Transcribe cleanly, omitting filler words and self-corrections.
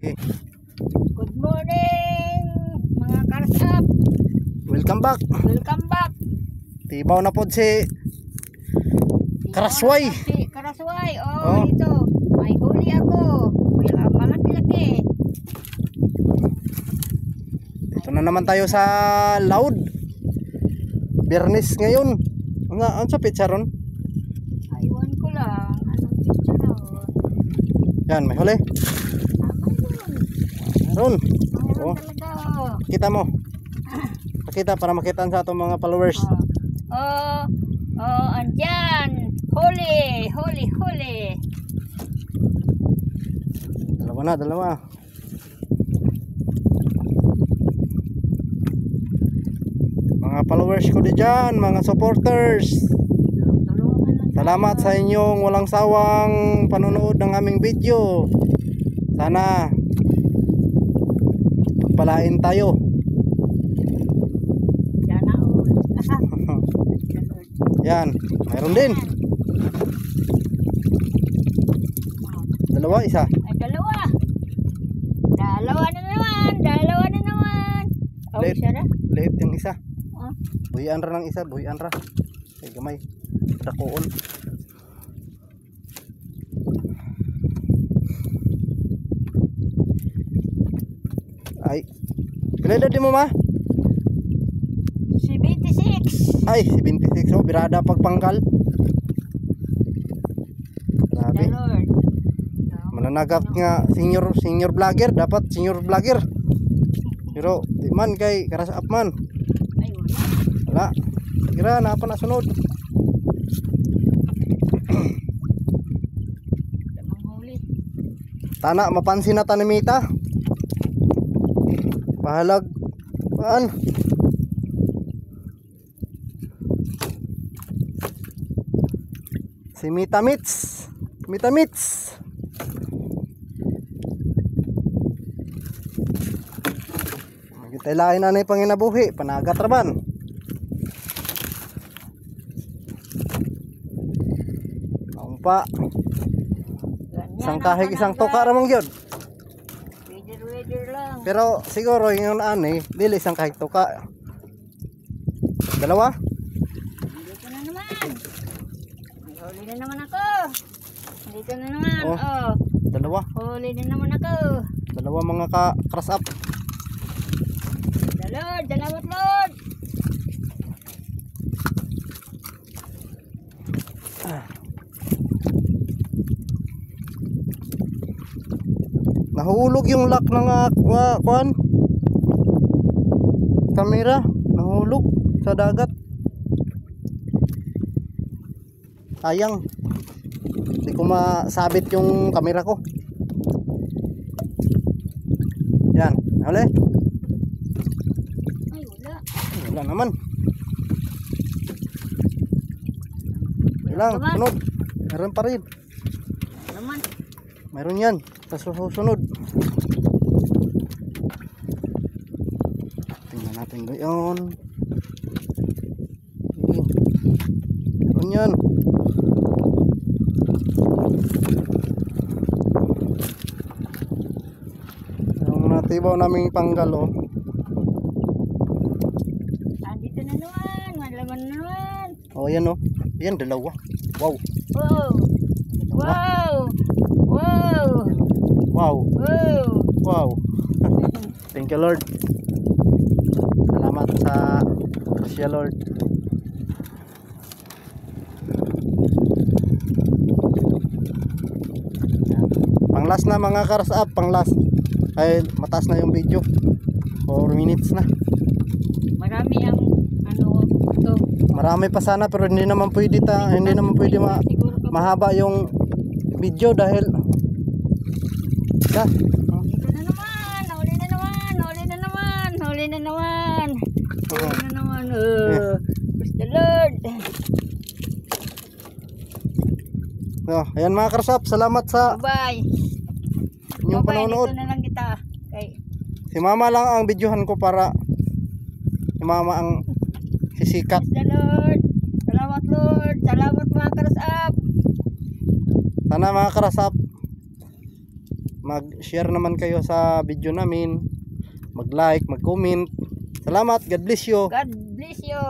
Okay. Good morning, mga karsap. Welcome back. Welcome back. Tibaw na pod si Karasway. Si Karasway. Oh. Ito. May huli ako. Wala malaki-laki. Ito na naman tayo sa Loud. Bernis ngayon. Ang sa pizza ron? Aywan ko lang. Anong picture na? Yan, may huli. Ron. Mayroon Oh. talaga. Kita mo. Pakita para makitaan sa atong mga followers. Andyan. Huli. Dalawa. Mga followers ko diyan, mga supporters. Tulungan lang. Salamat sa inyong walang sawang panonood ng aming video. Sana pagpalain tayo. Sana all. Yan, mayroon din. Dalawa, isa. Ay, dalawa. Dalawa na naman. Oh, Late. siya na. Late yung isa. Oh. Buhian ra ng isa, buhian ra. Ay, gamay. Dakoon. Ay. Pila edad mo ma? Si 26. Ay, si 26. Oh, birada pagpangkal. Grabe. The Lord. Mananagap nga senior vlogger, dapat senior vlogger. Pero di man kay karasap man. Ay, wala. Wala. Kira na pa nasunod. Damang huli. Tana mapansin na tanimita. Pahalag. Paan? Si Mita Mits. Magitay lain na na panginabuhi. Panagat raman. Pa, Ganyan isang ang kahig isang panagat. tuka ramang yun. Weather lang. Pero siguro yung ani, dili isang kahig tuka. Dalawa? Dito na naman. May huli na naman ako. Dito na naman. Oh. Oh. Dalawa. Huli na naman ako. Dalawa mga crush up. The Lord. Salamat Lord. Nahulog yung lock ng kuan. Kamera, nahulog sa dagat. Sayang. Hindi ko masabit yung kamera ko. Yan, huli. Ay, wala. Wala naman. Ilang, Naman. sunod. Meron pa rin. Naman. Meron yan. Sa susunod. Tingnan natin ngayon. Meron yan. Yung natibaw naming panggalo. Andito na naman. Malaman na naman. Oh, yan oh. Yan, dalawa. Wow. Wow. Wow. Wow. Wow. Wow. Wow. Thank you, Lord. Salamat sa Krishya, Lord. Panglas na mga karasap, panglas. Ay, mataas na yung video. 4 minutes na. Marami ang ito. Marami pa sana pero hindi naman pwede Siguro ka mahaba yung video dahil Dito na naman. Huli na naman. Praise the Lord. So, ayan mga karasap, salamat sa Bye. inyong Bye. panonood. Dito na lang kita. Okay. Si mama lang ang videohan ko para si mama ang sisikat. Praise the Lord. Salamat Lord. Salamat mga karasap. Sana mga karasap mag-share naman kayo sa video namin. Mag-like, mag-comment. Salamat. God bless you. God bless you.